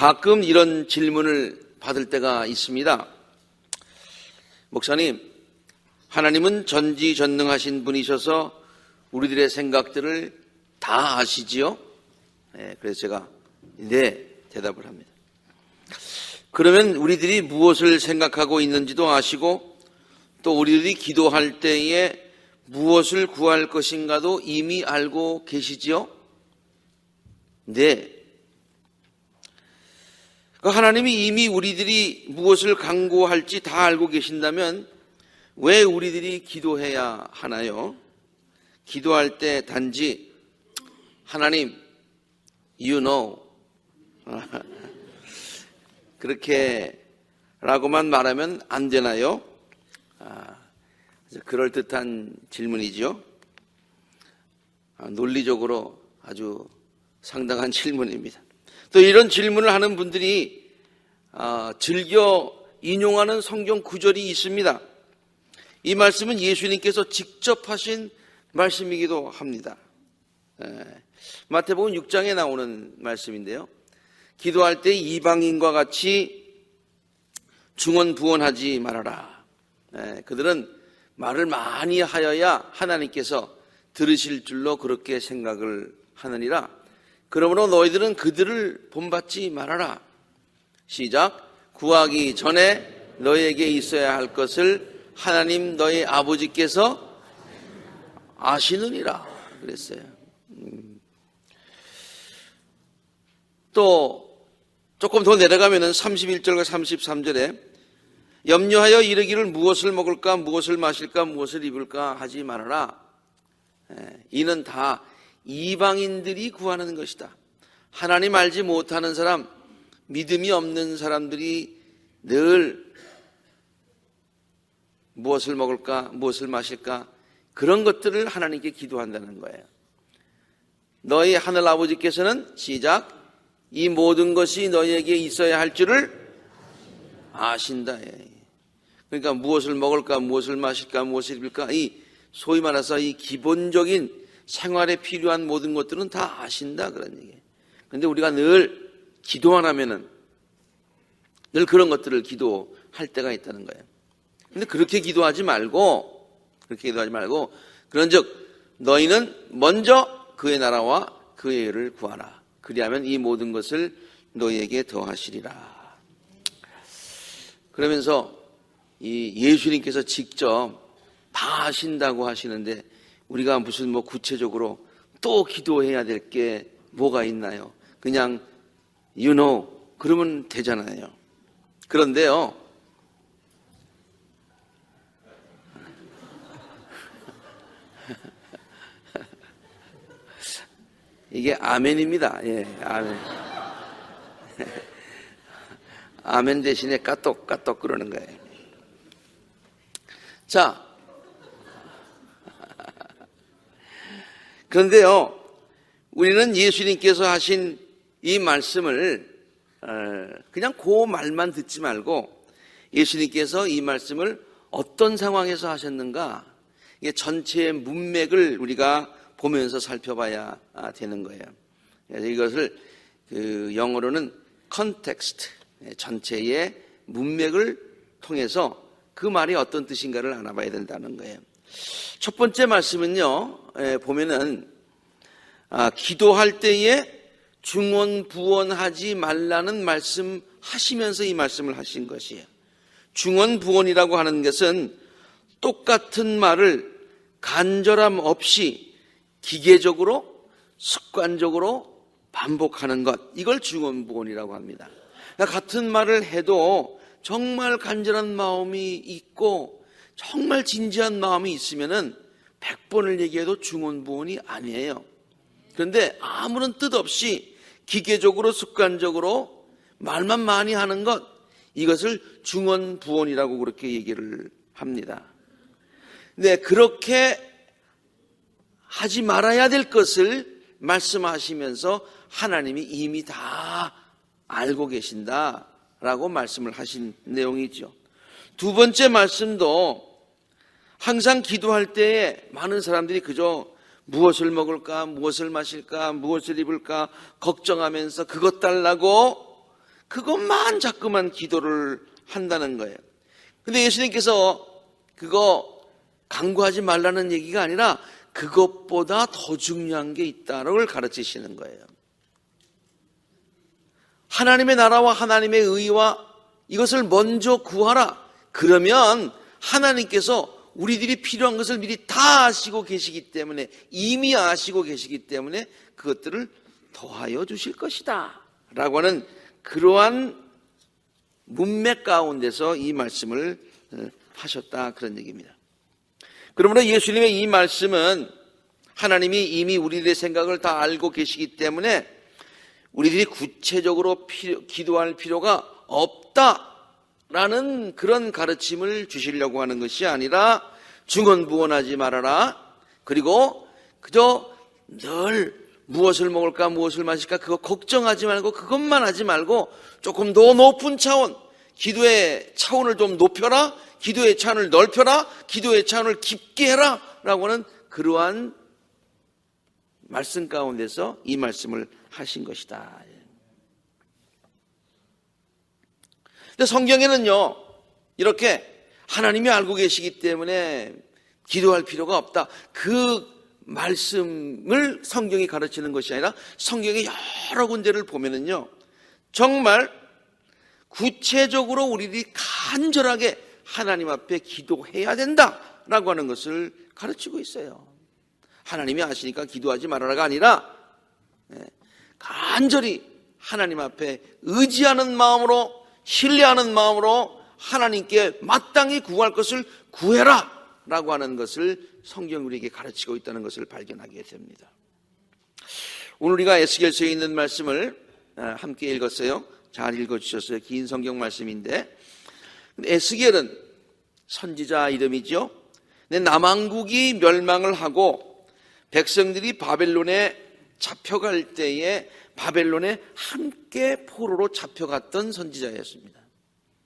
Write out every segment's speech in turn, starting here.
가끔 이런 질문을 받을 때가 있습니다. 목사님, 하나님은 전지전능하신 분이셔서 우리들의 생각들을 다 아시지요? 네, 그래서 제가 네, 대답을 합니다. 그러면 우리들이 무엇을 생각하고 있는지도 아시고 또 우리들이 기도할 때에 무엇을 구할 것인가도 이미 알고 계시지요? 네. 하나님이 이미 우리들이 무엇을 간구할지 다 알고 계신다면 왜 우리들이 기도해야 하나요? 기도할 때 단지 하나님, you know 그렇게라고만 말하면 안 되나요? 그럴듯한 질문이죠. 논리적으로 아주 상당한 질문입니다. 또 이런 질문을 하는 분들이 즐겨 인용하는 성경 구절이 있습니다. 이 말씀은 예수님께서 직접 하신 말씀이기도 합니다. 마태복음 6장에 나오는 말씀인데요. 기도할 때 이방인과 같이 중언부언하지 말아라. 그들은 말을 많이 하여야 하나님께서 들으실 줄로 그렇게 생각을 하느니라. 그러므로 너희들은 그들을 본받지 말아라. 시작. 구하기 전에 너희에게 있어야 할 것을 하나님 너희 아버지께서 아시느니라 그랬어요. 또 조금 더 내려가면은 31절과 33절에 염려하여 이르기를 무엇을 먹을까 무엇을 마실까 무엇을 입을까 하지 말아라. 이는 다 이방인들이 구하는 것이다. 하나님 알지 못하는 사람, 믿음이 없는 사람들이 늘 무엇을 먹을까 무엇을 마실까 그런 것들을 하나님께 기도한다는 거예요. 너희 하늘 아버지께서는 시작. 이 모든 것이 너희에게 있어야 할 줄을 아신다. 그러니까 무엇을 먹을까 무엇을 마실까 무엇을 입을까 이 소위 말해서 이 기본적인 생활에 필요한 모든 것들은 다 아신다 그런 얘기예요. 그런데 우리가 늘 기도 안 하면은 늘 그런 것들을 기도할 때가 있다는 거예요. 그런데 그렇게 기도하지 말고 그런즉 너희는 먼저 그의 나라와 그의 의를 구하라. 그리하면 이 모든 것을 너희에게 더하시리라. 그러면서 이 예수님께서 직접 다 하신다고 하시는데 우리가 무슨 구체적으로 또 기도해야 될 게 뭐가 있나요? 그냥 you know 그러면 되잖아요. 그런데요. 이게 아멘입니다. 예, 아멘. 아멘 대신에 까똑까똑 그러는 거예요. 자, 그런데요, 우리는 예수님께서 하신 이 말씀을 그냥 그 말만 듣지 말고 예수님께서 이 말씀을 어떤 상황에서 하셨는가 이게 전체의 문맥을 우리가 보면서 살펴봐야 되는 거예요. 그래서 이것을 영어로는 context, 전체의 문맥을 통해서 그 말이 어떤 뜻인가를 알아봐야 된다는 거예요. 첫 번째 말씀은요, 보면은 기도할 때에 중언부언하지 말라는 말씀 하시면서 이 말씀을 하신 것이에요. 중언부언이라고 하는 것은 똑같은 말을 간절함 없이 기계적으로 습관적으로 반복하는 것, 이걸 중언부언이라고 합니다. 그러니까 같은 말을 해도 정말 간절한 마음이 있고 정말 진지한 마음이 있으면은 100번을 얘기해도 중언부언이 아니에요. 그런데 아무런 뜻 없이 기계적으로 습관적으로 말만 많이 하는 것, 이것을 중언부언이라고 그렇게 얘기를 합니다. 네, 그렇게 하지 말아야 될 것을 말씀하시면서 하나님이 이미 다 알고 계신다라고 말씀을 하신 내용이죠. 두 번째 말씀도 항상 기도할 때에 많은 사람들이 그저 무엇을 먹을까, 무엇을 마실까, 무엇을 입을까 걱정하면서 그것 달라고 그것만 자꾸만 기도를 한다는 거예요. 근데 예수님께서 그거 간구하지 말라는 얘기가 아니라 그것보다 더 중요한 게 있다를 가르치시는 거예요. 하나님의 나라와 하나님의 의와 이것을 먼저 구하라. 그러면 하나님께서 우리들이 필요한 것을 미리 다 아시고 계시기 때문에, 이미 아시고 계시기 때문에 그것들을 더하여 주실 것이다 라고 하는 그러한 문맥 가운데서 이 말씀을 하셨다, 그런 얘기입니다. 그러므로 예수님의 이 말씀은 하나님이 이미 우리들의 생각을 다 알고 계시기 때문에 우리들이 구체적으로 기도할 필요가 없다라는 그런 가르침을 주시려고 하는 것이 아니라, 중언부언하지 말아라, 그리고 그저 늘 무엇을 먹을까 무엇을 마실까 그거 걱정하지 말고, 그것만 하지 말고 조금 더 높은 차원, 기도의 차원을 좀 높여라, 기도의 차원을 넓혀라, 기도의 차원을 깊게 해라 라고 하는 그러한 말씀 가운데서 이 말씀을 하신 것이다. 근데 성경에는요, 이렇게 하나님이 알고 계시기 때문에 기도할 필요가 없다, 그 말씀을 성경이 가르치는 것이 아니라 성경의 여러 군데를 보면은요, 정말 구체적으로 우리들이 간절하게 하나님 앞에 기도해야 된다라고 하는 것을 가르치고 있어요. 하나님이 아시니까 기도하지 말아라가 아니라 간절히 하나님 앞에 의지하는 마음으로, 신뢰하는 마음으로 하나님께 마땅히 구할 것을 구해라 라고 하는 것을 성경이 우리에게 가르치고 있다는 것을 발견하게 됩니다. 오늘 우리가 에스겔서에 있는 말씀을 함께 읽었어요. 잘 읽어주셨어요. 긴 성경 말씀인데, 에스겔은 선지자 이름이죠. 남왕국이 멸망을 하고 백성들이 바벨론에 잡혀갈 때에 바벨론에 함께 포로로 잡혀갔던 선지자였습니다.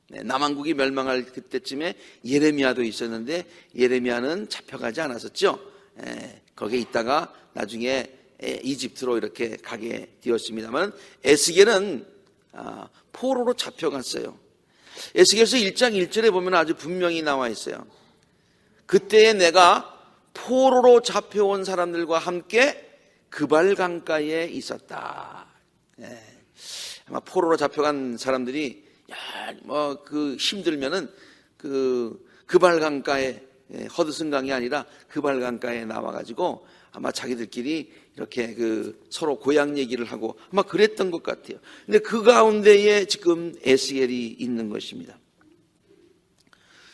남왕국이 멸망할 그때쯤에 예레미야도 있었는데 예레미야는 잡혀가지 않았었죠. 거기에 있다가 나중에 이집트로 이렇게 가게 되었습니다만, 에스겔은 포로로 잡혀갔어요. 에스겔서 1장 1절에 보면 아주 분명히 나와 있어요. 그때에 내가 포로로 잡혀온 사람들과 함께 그발 강가에 있었다. 아마 포로로 잡혀간 사람들이 힘들면은 그발 강가에, 허드슨 강이 아니라 그발 강가에 나와가지고 아마 자기들끼리 이렇게 서로 고향 얘기를 하고 아마 그랬던 것 같아요. 근데 그 가운데에 지금 에스겔이 있는 것입니다.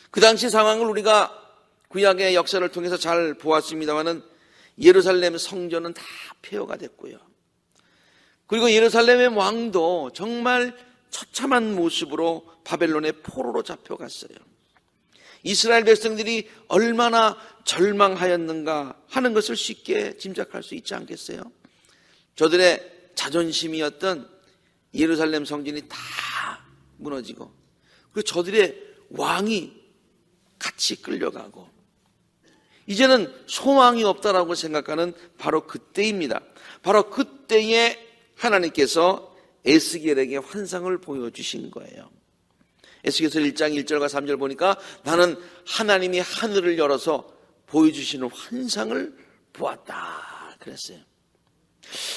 그 당시 상황을 우리가 구약의 역사를 통해서 잘 보았습니다만은 예루살렘 성전은 다 폐허가 됐고요. 그리고 예루살렘의 왕도 정말 처참한 모습으로 바벨론의 포로로 잡혀갔어요. 이스라엘 백성들이 얼마나 절망하였는가 하는 것을 쉽게 짐작할 수 있지 않겠어요? 저들의 자존심이었던 예루살렘 성전이 다 무너지고, 그리고 저들의 왕이 같이 끌려가고, 이제는 소망이 없다라고 생각하는 바로 그때입니다. 바로 그때에 하나님께서 에스겔에게 환상을 보여주신 거예요. 에스겔서 1장 1절과 3절 보니까 나는 하나님이 하늘을 열어서 보여주시는 환상을 보았다 그랬어요.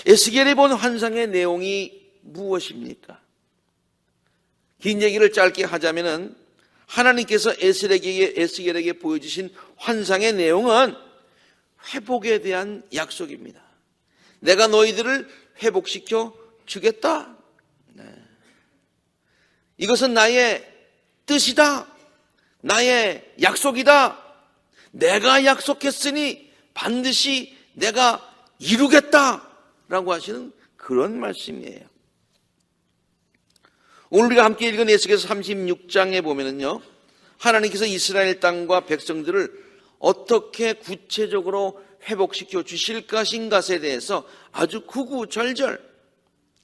에스겔이 본 환상의 내용이 무엇입니까? 긴 얘기를 짧게 하자면은 하나님께서 에스겔에게 보여주신 환상의 내용은 회복에 대한 약속입니다. 내가 너희들을 회복시켜 주겠다. 이것은 나의 뜻이다. 나의 약속이다. 내가 약속했으니 반드시 내가 이루겠다라고 하시는 그런 말씀이에요. 오늘 우리가 함께 읽은 에스겔서 36장에 보면은요, 하나님께서 이스라엘 땅과 백성들을 어떻게 구체적으로 회복시켜 주실 것인가에 대해서 아주 구구절절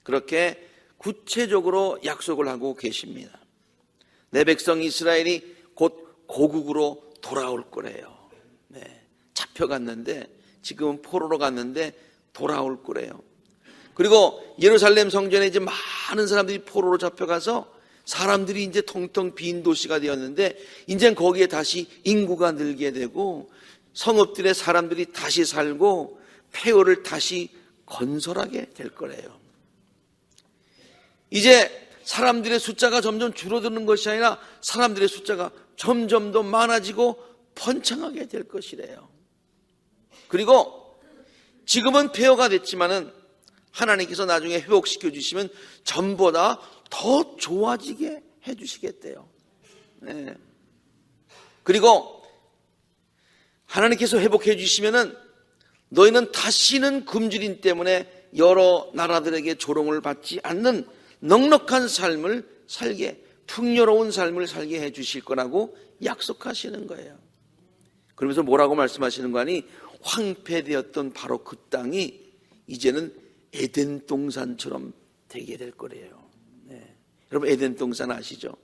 그렇게 구체적으로 약속을 하고 계십니다. 내 백성 이스라엘이 곧 고국으로 돌아올 거래요. 잡혀갔는데, 지금은 포로로 갔는데 돌아올 거래요. 그리고 예루살렘 성전에 이제 많은 사람들이 포로로 잡혀가서 사람들이 이제 텅텅 빈 도시가 되었는데, 이제 거기에 다시 인구가 늘게 되고 성읍들의 사람들이 다시 살고 폐허를 다시 건설하게 될 거래요. 이제 사람들의 숫자가 점점 줄어드는 것이 아니라 사람들의 숫자가 점점 더 많아지고 번창하게 될 것이래요. 그리고 지금은 폐허가 됐지만은 하나님께서 나중에 회복시켜 주시면 전보다 더 좋아지게 해 주시겠대요. 네. 그리고 하나님께서 회복해 주시면은 너희는 다시는 굶주림 때문에 여러 나라들에게 조롱을 받지 않는 넉넉한 삶을 살게, 풍요로운 삶을 살게 해 주실 거라고 약속하시는 거예요. 그러면서 뭐라고 말씀하시는 거 아니? 황폐되었던 바로 그 땅이 이제는 에덴 동산처럼 되게 될 거래요. 네. 여러분, 에덴 동산 아시죠?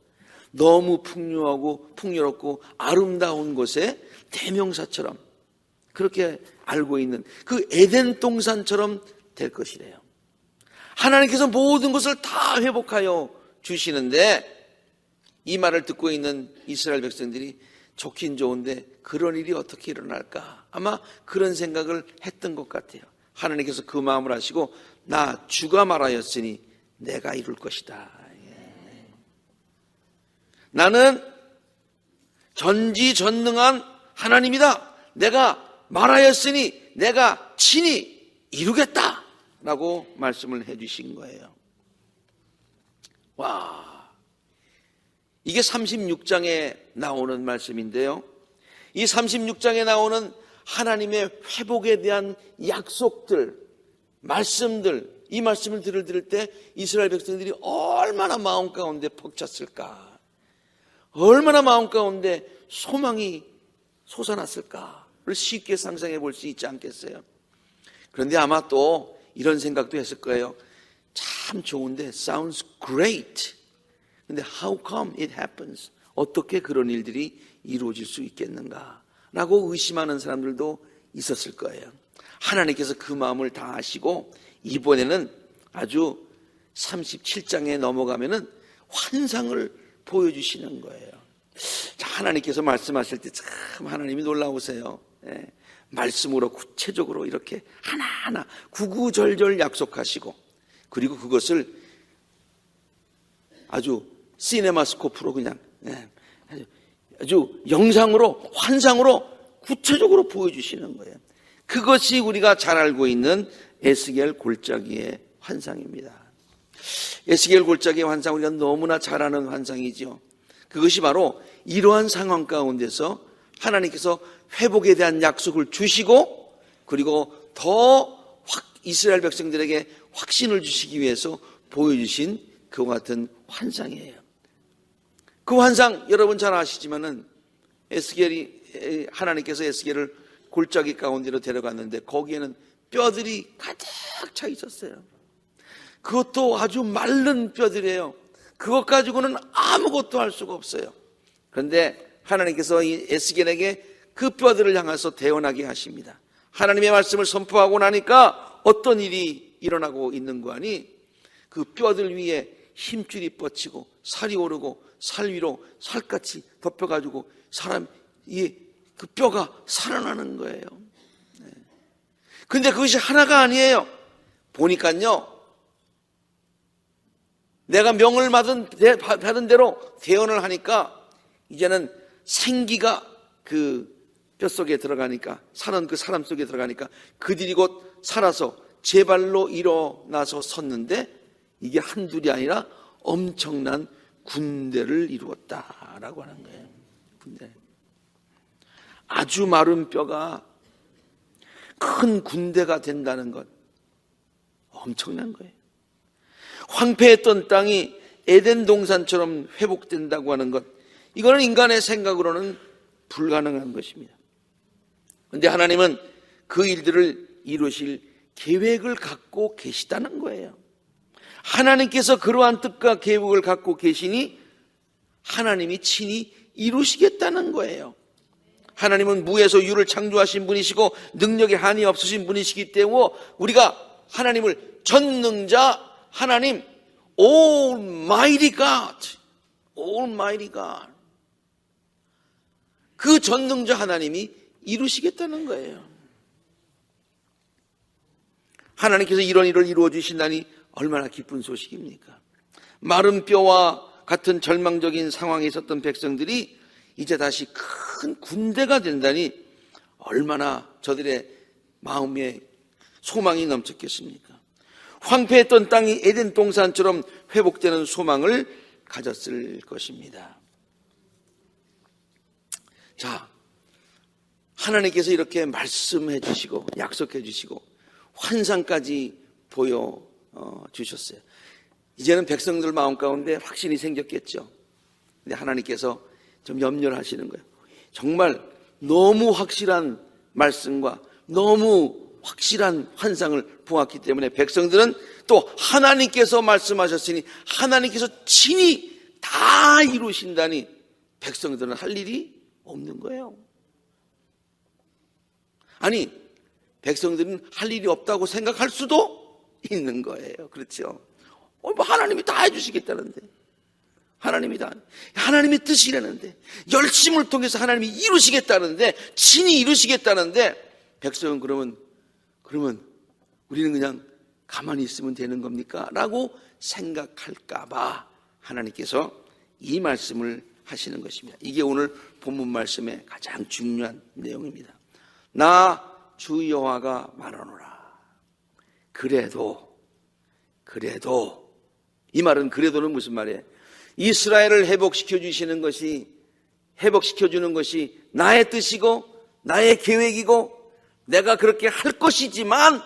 너무 풍요하고 풍요롭고 아름다운 곳의 대명사처럼 그렇게 알고 있는 그 에덴 동산처럼 될 것이래요. 하나님께서 모든 것을 다 회복하여 주시는데, 이 말을 듣고 있는 이스라엘 백성들이 좋긴 좋은데 그런 일이 어떻게 일어날까? 아마 그런 생각을 했던 것 같아요. 하나님께서 그 마음을 아시고, 나 주가 말하였으니 내가 이룰 것이다. 나는 전지전능한 하나님이다. 내가 말하였으니 내가 친히 이루겠다 라고 말씀을 해 주신 거예요. 와, 이게 36장에 나오는 말씀인데요, 이 36장에 나오는 하나님의 회복에 대한 약속들, 말씀들, 이 말씀을 들을 때 이스라엘 백성들이 얼마나 마음 가운데 벅찼을까, 얼마나 마음 가운데 소망이 솟아났을까를 쉽게 상상해 볼 수 있지 않겠어요? 그런데 아마 또 이런 생각도 했을 거예요. 참 좋은데, sounds great. 근데 how come it happens? 어떻게 그런 일들이 이루어질 수 있겠는가? 라고 의심하는 사람들도 있었을 거예요. 하나님께서 그 마음을 다 아시고 이번에는 아주 37장에 넘어가면은 환상을 보여주시는 거예요. 자, 하나님께서 말씀하실 때 참 하나님이 놀라우세요. 예. 말씀으로 구체적으로 이렇게 하나하나 구구절절 약속하시고, 그리고 그것을 아주 시네마스코프로 그냥 아주 영상으로, 환상으로 구체적으로 보여주시는 거예요. 그것이 우리가 잘 알고 있는 에스겔 골짜기의 환상입니다. 에스겔 골짜기의 환상, 우리가 너무나 잘 아는 환상이죠. 그것이 바로 이러한 상황 가운데서 하나님께서 회복에 대한 약속을 주시고, 그리고 더 이스라엘 백성들에게 확신을 주시기 위해서 보여주신 그와 같은 환상이에요. 그 환상 여러분 잘 아시지만은 하나님께서 에스겔을 골짜기 가운데로 데려갔는데 거기에는 뼈들이 가득 차 있었어요. 그것도 아주 마른 뼈들이에요. 그것 가지고는 아무것도 할 수가 없어요. 그런데 하나님께서 이 에스겔에게 그 뼈들을 향해서 대언하게 하십니다. 하나님의 말씀을 선포하고 나니까 어떤 일이 일어나고 있는 거 아니? 그 뼈들 위에 힘줄이 뻗치고 살이 오르고 살 위로 살같이 덮여가지고 그 뼈가 살아나는 거예요. 근데 그것이 하나가 아니에요. 보니까요, 내가 명을 받은 대로 대언을 하니까 이제는 생기가 그 뼛속에 들어가니까, 사는 그 사람 속에 들어가니까 그들이 곧 살아서 제 발로 일어나서 섰는데 이게 한둘이 아니라 엄청난 군대를 이루었다라고 하는 거예요. 군대. 아주 마른 뼈가 큰 군대가 된다는 것, 엄청난 거예요. 황폐했던 땅이 에덴 동산처럼 회복된다고 하는 것, 이거는 인간의 생각으로는 불가능한 것입니다. 그런데 하나님은 그 일들을 이루실 계획을 갖고 계시다는 거예요. 하나님께서 그러한 뜻과 계획을 갖고 계시니 하나님이 친히 이루시겠다는 거예요. 하나님은 무에서 유를 창조하신 분이시고 능력에 한이 없으신 분이시기 때문에 우리가 하나님을 전능자 하나님, Almighty God, Almighty God. 그 전능자 하나님이 이루시겠다는 거예요. 하나님께서 이런 일을 이루어 주신다니 얼마나 기쁜 소식입니까? 마른 뼈와 같은 절망적인 상황에 있었던 백성들이 이제 다시 큰 군대가 된다니 얼마나 저들의 마음에 소망이 넘쳤겠습니까? 황폐했던 땅이 에덴 동산처럼 회복되는 소망을 가졌을 것입니다. 자, 하나님께서 이렇게 말씀해 주시고 약속해 주시고 환상까지 보여 주셨어요. 이제는 백성들 마음 가운데 확신이 생겼겠죠. 근데 하나님께서 좀 염려를 하시는 거예요. 정말 너무 확실한 말씀과 너무 확실한 환상을 보았기 때문에 백성들은 또 하나님께서 말씀하셨으니 하나님께서 친히 다 이루신다니 백성들은 할 일이 없는 거예요. 아니, 백성들은 할 일이 없다고 생각할 수도 있는 거예요. 그렇죠? 뭐 하나님이 다 해주시겠다는데, 하나님의 뜻이라는데, 열심을 통해서 하나님이 이루시겠다는데, 친히 이루시겠다는데, 백성은 그러면 우리는 그냥 가만히 있으면 되는 겁니까? 라고 생각할까봐 하나님께서 이 말씀을 하시는 것입니다. 이게 오늘 본문 말씀의 가장 중요한 내용입니다. 나 주 여호와가 말하노라. 그래도 이 말은 그래도는 무슨 말이에요? 이스라엘을 회복시켜 주는 것이 나의 뜻이고 나의 계획이고 내가 그렇게 할 것이지만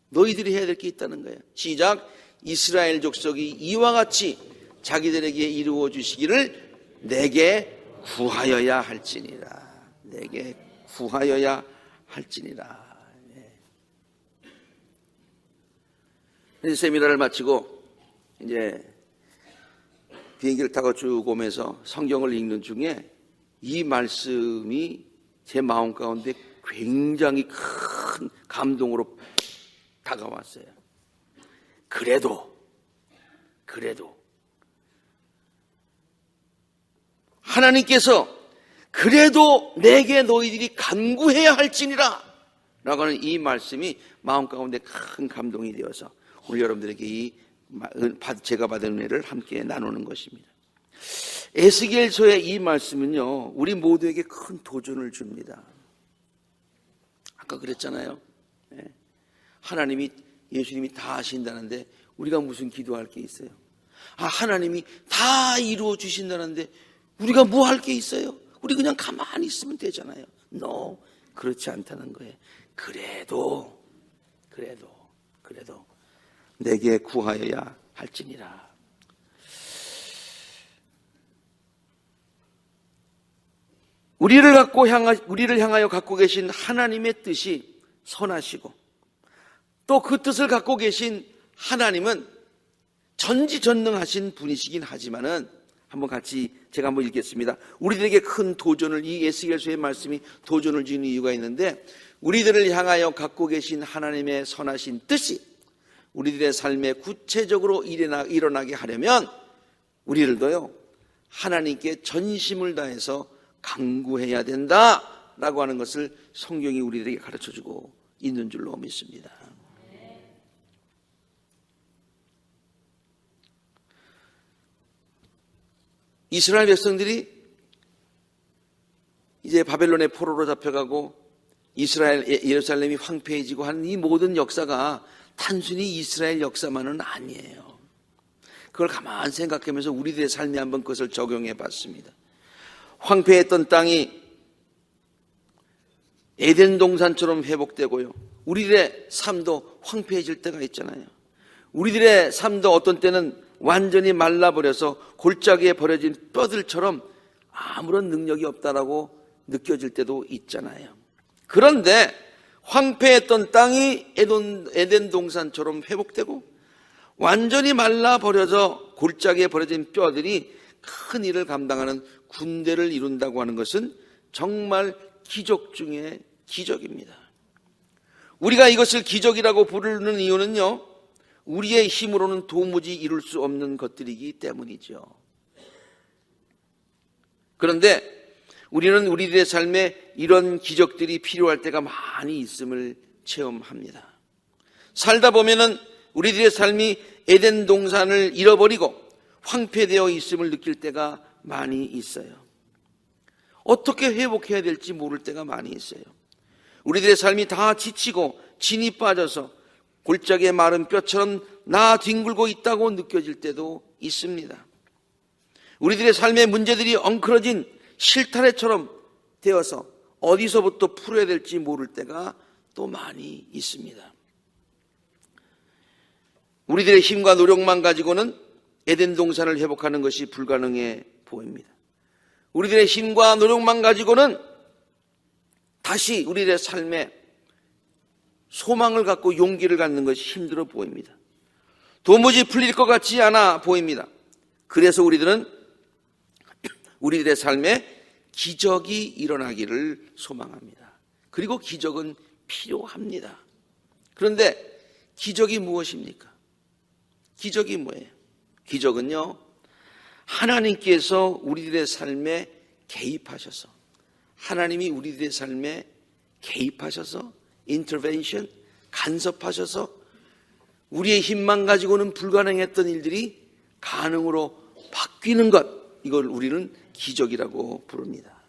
너희들이 해야 될 게 있다는 거예요. 시작. 이스라엘 족속이 이와 같이 자기들에게 이루어 주시기를 내게 구하여야 할지니라. 내게 구하여야 할지니라. 네. 세미나를 마치고 이제 비행기를 타고 쭉 오면서 성경을 읽는 중에 이 말씀이 제 마음 가운데 굉장히 큰 감동으로 다가왔어요. 그래도 하나님께서 그래도 내게 너희들이 간구해야 할지니라 라고 하는 이 말씀이 마음 가운데 큰 감동이 되어서 오늘 여러분들에게 이 제가 받은 은혜를 함께 나누는 것입니다. 에스겔서의 이 말씀은요, 우리 모두에게 큰 도전을 줍니다. 아까 그랬잖아요. 하나님이, 예수님이 다 하신다는데 우리가 무슨 기도할 게 있어요? 하나님이 다 이루어 주신다는데 우리가 뭐 할 게 있어요? 우리 그냥 가만히 있으면 되잖아요. No, 그렇지 않다는 거예요. 그래도 내게 구하여야 할지니라. 우리를 향하여 갖고 계신 하나님의 뜻이 선하시고 또 그 뜻을 갖고 계신 하나님은 전지전능하신 분이시긴 하지만은 한번 같이 제가 한번 읽겠습니다. 우리들에게 큰 도전을, 이 에스겔서의 말씀이 도전을 주는 이유가 있는데, 우리들을 향하여 갖고 계신 하나님의 선하신 뜻이 우리들의 삶에 구체적으로 일어나게 하려면 우리들도요, 하나님께 전심을 다해서 간구해야 된다라고 하는 것을 성경이 우리들에게 가르쳐주고 있는 줄로 믿습니다. 이스라엘 백성들이 이제 바벨론의 포로로 잡혀가고 예루살렘이 황폐해지고 하는 이 모든 역사가 단순히 이스라엘 역사만은 아니에요. 그걸 가만히 생각하면서 우리들의 삶에 한번 그것을 적용해 봤습니다. 황폐했던 땅이 에덴 동산처럼 회복되고요. 우리들의 삶도 황폐해질 때가 있잖아요. 우리들의 삶도 어떤 때는 완전히 말라버려서 골짜기에 버려진 뼈들처럼 아무런 능력이 없다라고 느껴질 때도 있잖아요. 그런데 황폐했던 땅이 에덴 동산처럼 회복되고 완전히 말라버려서 골짜기에 버려진 뼈들이 큰 일을 감당하는 군대를 이룬다고 하는 것은 정말 기적 중에 기적입니다. 우리가 이것을 기적이라고 부르는 이유는요, 우리의 힘으로는 도무지 이룰 수 없는 것들이기 때문이죠. 그런데 우리는 우리들의 삶에 이런 기적들이 필요할 때가 많이 있음을 체험합니다. 살다 보면은 우리들의 삶이 에덴 동산을 잃어버리고 황폐되어 있음을 느낄 때가 많이 있어요. 어떻게 회복해야 될지 모를 때가 많이 있어요. 우리들의 삶이 다 지치고 진이 빠져서 골짜기에 마른 뼈처럼 나 뒹굴고 있다고 느껴질 때도 있습니다. 우리들의 삶의 문제들이 엉클어진 실타래처럼 되어서 어디서부터 풀어야 될지 모를 때가 또 많이 있습니다. 우리들의 힘과 노력만 가지고는 에덴 동산을 회복하는 것이 불가능해 보입니다. 우리들의 힘과 노력만 가지고는 다시 우리들의 삶에 소망을 갖고 용기를 갖는 것이 힘들어 보입니다. 도무지 풀릴 것 같지 않아 보입니다. 그래서 우리들은 우리들의 삶에 기적이 일어나기를 소망합니다. 그리고 기적은 필요합니다. 그런데 기적이 무엇입니까? 기적이 뭐예요? 기적은요, 하나님께서 우리들의 삶에 개입하셔서, 하나님이 우리들의 삶에 개입하셔서 인터벤션, 간섭하셔서 우리의 힘만 가지고는 불가능했던 일들이 가능으로 바뀌는 것, 이걸 우리는 기적이라고 부릅니다.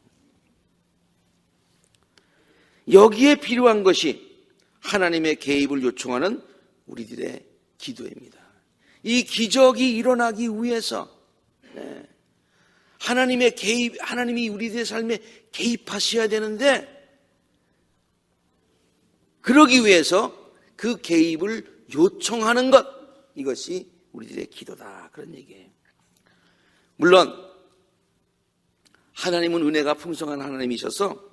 여기에 필요한 것이 하나님의 개입을 요청하는 우리들의 기도입니다. 이 기적이 일어나기 위해서 하나님의 개입, 하나님이 우리들의 삶에 개입하셔야 되는데, 그러기 위해서 그 개입을 요청하는 것, 이것이 우리들의 기도다, 그런 얘기예요. 물론 하나님은 은혜가 풍성한 하나님이셔서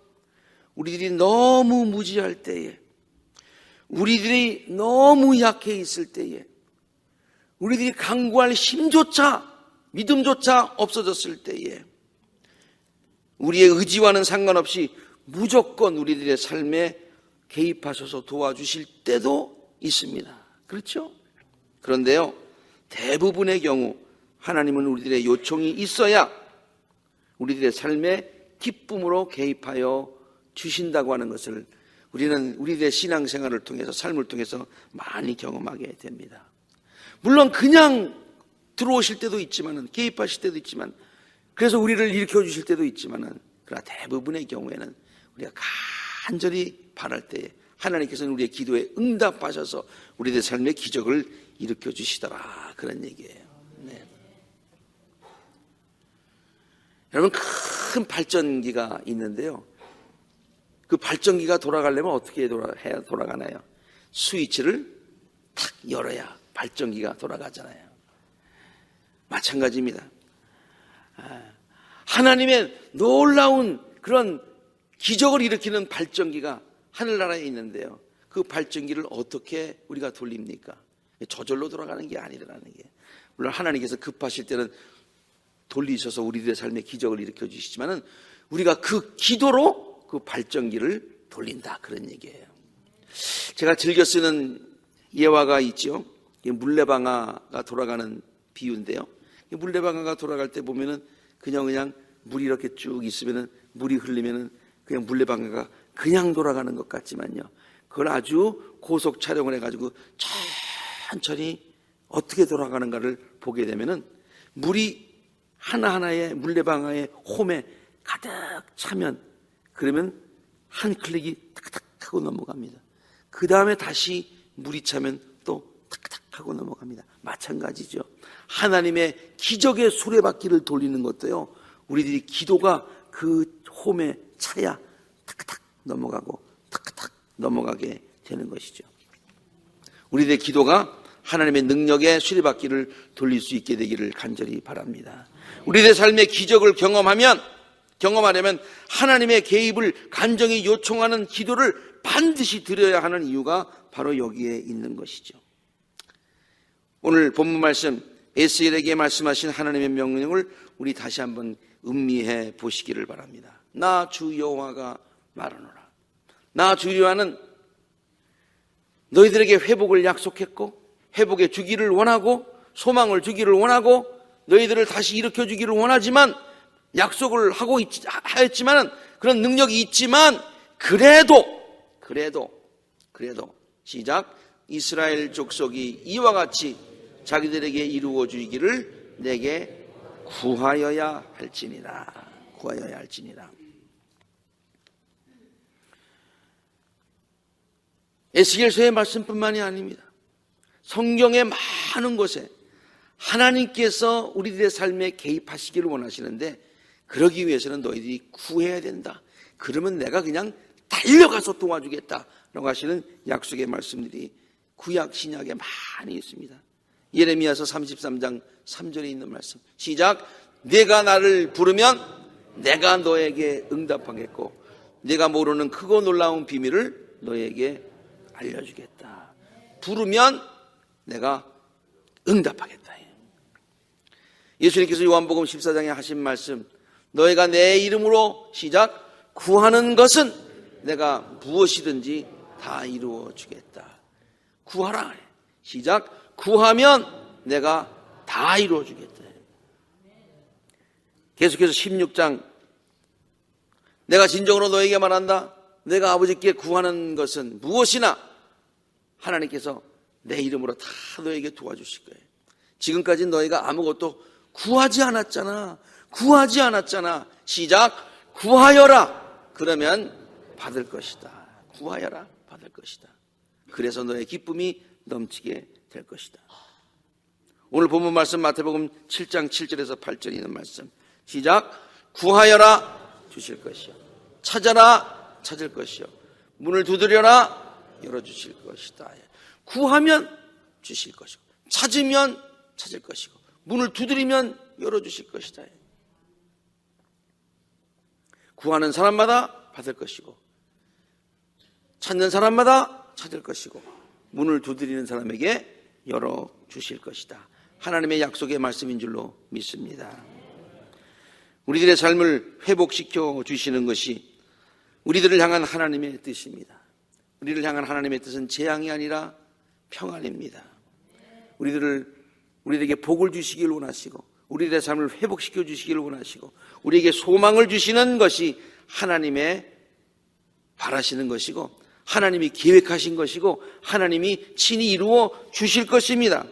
우리들이 너무 무지할 때에, 우리들이 너무 약해 있을 때에, 우리들이 간구할 힘조차, 믿음조차 없어졌을 때에 우리의 의지와는 상관없이 무조건 우리들의 삶에 개입하셔서 도와주실 때도 있습니다. 그렇죠? 그런데요, 대부분의 경우 하나님은 우리들의 요청이 있어야 우리들의 삶에 기쁨으로 개입하여 주신다고 하는 것을 우리는 우리들의 신앙생활을 통해서, 삶을 통해서 많이 경험하게 됩니다. 물론 그냥 들어오실 때도 있지만은, 개입하실 때도 있지만, 그래서 우리를 일으켜 주실 때도 있지만은, 그러나 대부분의 경우에는 우리가 간절히 바랄 때에 하나님께서는 우리의 기도에 응답하셔서 우리의 삶의 기적을 일으켜 주시더라, 그런 얘기예요. 네. 여러분, 큰 발전기가 있는데요, 그 발전기가 돌아가려면 어떻게 돌아가나요? 스위치를 탁 열어야 발전기가 돌아가잖아요. 마찬가지입니다. 하나님의 놀라운 그런 기적을 일으키는 발전기가 하늘나라에 있는데요, 그 발전기를 어떻게 우리가 돌립니까? 저절로 돌아가는 게 아니라는 게, 물론 하나님께서 급하실 때는 돌리셔서 우리들의 삶에 기적을 일으켜 주시지만은 우리가 그 기도로 그 발전기를 돌린다, 그런 얘기예요. 제가 즐겨 쓰는 예화가 있죠. 물레방아가 돌아가는 비유인데요, 물레방아가 돌아갈 때 보면은 그냥 물이 이렇게 쭉 있으면은, 물이 흐르면은 그냥 물레방아가 그냥 돌아가는 것 같지만요, 그걸 아주 고속 촬영을 해가지고 천천히 어떻게 돌아가는가를 보게 되면은 물이 하나하나의 물레방아의 홈에 가득 차면, 그러면 한 클릭이 탁탁 하고 넘어갑니다. 그 다음에 다시 물이 차면 또 탁탁 하고 넘어갑니다. 마찬가지죠. 하나님의 기적의 수레바퀴를 돌리는 것도요, 우리들이 기도가 그 홈에 차야 탁탁 넘어가고 탁탁 넘어가게 되는 것이죠. 우리들의 기도가 하나님의 능력의 수레바퀴를 돌릴 수 있게 되기를 간절히 바랍니다. 우리들의 삶의 기적을 경험하려면 하나님의 개입을 간절히 요청하는 기도를 반드시 드려야 하는 이유가 바로 여기에 있는 것이죠. 오늘 본문 말씀, 에스겔에게 말씀하신 하나님의 명령을 우리 다시 한번 음미해 보시기를 바랍니다. 나 주 여호와가 말하노라. 나 주 여호와는 너희들에게 회복을 약속했고 회복해 주기를 원하고 소망을 주기를 원하고 너희들을 다시 일으켜 주기를 원하지만 약속을 하였지만 그런 능력이 있지만 그래도 시작 이스라엘 족속이 이와 같이 자기들에게 이루어 주기를 내게 구하여야 할지니라. 에스겔서의 말씀뿐만이 아닙니다. 성경의 많은 곳에 하나님께서 우리들의 삶에 개입하시기를 원하시는데 그러기 위해서는 너희들이 구해야 된다. 그러면 내가 그냥 달려가서 도와주겠다라고 하시는 약속의 말씀들이 구약 신약에 많이 있습니다. 예레미야서 33장 3절에 있는 말씀 시작 내가 나를 부르면 내가 너에게 응답하겠고 내가 모르는 크고 놀라운 비밀을 너에게 알려주겠다. 부르면 내가 응답하겠다. 예수님께서 요한복음 14장에 하신 말씀 너희가 내 이름으로 시작 구하는 것은 내가 무엇이든지 다 이루어 주겠다. 구하라. 시작 구하면 내가 다 이루어 주겠다. 계속해서 16장 내가 진정으로 너에게 말한다. 내가 아버지께 구하는 것은 무엇이나 하나님께서 내 이름으로 다 너에게 도와주실 거예요. 지금까지 너희가 아무것도 구하지 않았잖아. 시작 구하여라. 그러면 받을 것이다. 구하여라. 받을 것이다. 그래서 너의 기쁨이 넘치게 될 것이다. 오늘 본문 말씀 마태복음 7장 7절에서 8절에 있는 말씀 시작 구하여라 주실 것이요 찾아라 찾을 것이요 문을 두드려라 열어주실 것이다. 구하면 주실 것이고 찾으면 찾을 것이고 문을 두드리면 열어주실 것이다. 구하는 사람마다 받을 것이고 찾는 사람마다 찾을 것이고 문을 두드리는 사람에게 열어주실 것이다. 하나님의 약속의 말씀인 줄로 믿습니다. 우리들의 삶을 회복시켜 주시는 것이 우리들을 향한 하나님의 뜻입니다. 우리를 향한 하나님의 뜻은 재앙이 아니라 평안입니다. 우리에게 복을 주시길 원하시고 우리들의 삶을 회복시켜 주시길 원하시고 우리에게 소망을 주시는 것이 하나님의 바라시는 것이고 하나님이 계획하신 것이고 하나님이 친히 이루어 주실 것입니다.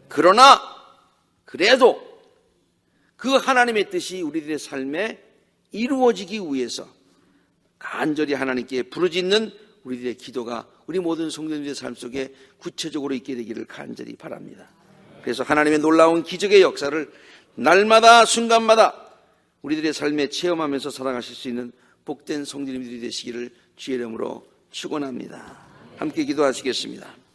그러나 그래도 그 하나님의 뜻이 우리들의 삶에 이루어지기 위해서 간절히 하나님께 부르짖는 우리들의 기도가 우리 모든 성도님들의 삶 속에 구체적으로 있게 되기를 간절히 바랍니다. 그래서 하나님의 놀라운 기적의 역사를 날마다 순간마다 우리들의 삶에 체험하면서 살아가실 수 있는 복된 성도님들이 되시기를 주의 이름으로 축원합니다. 함께 기도하시겠습니다.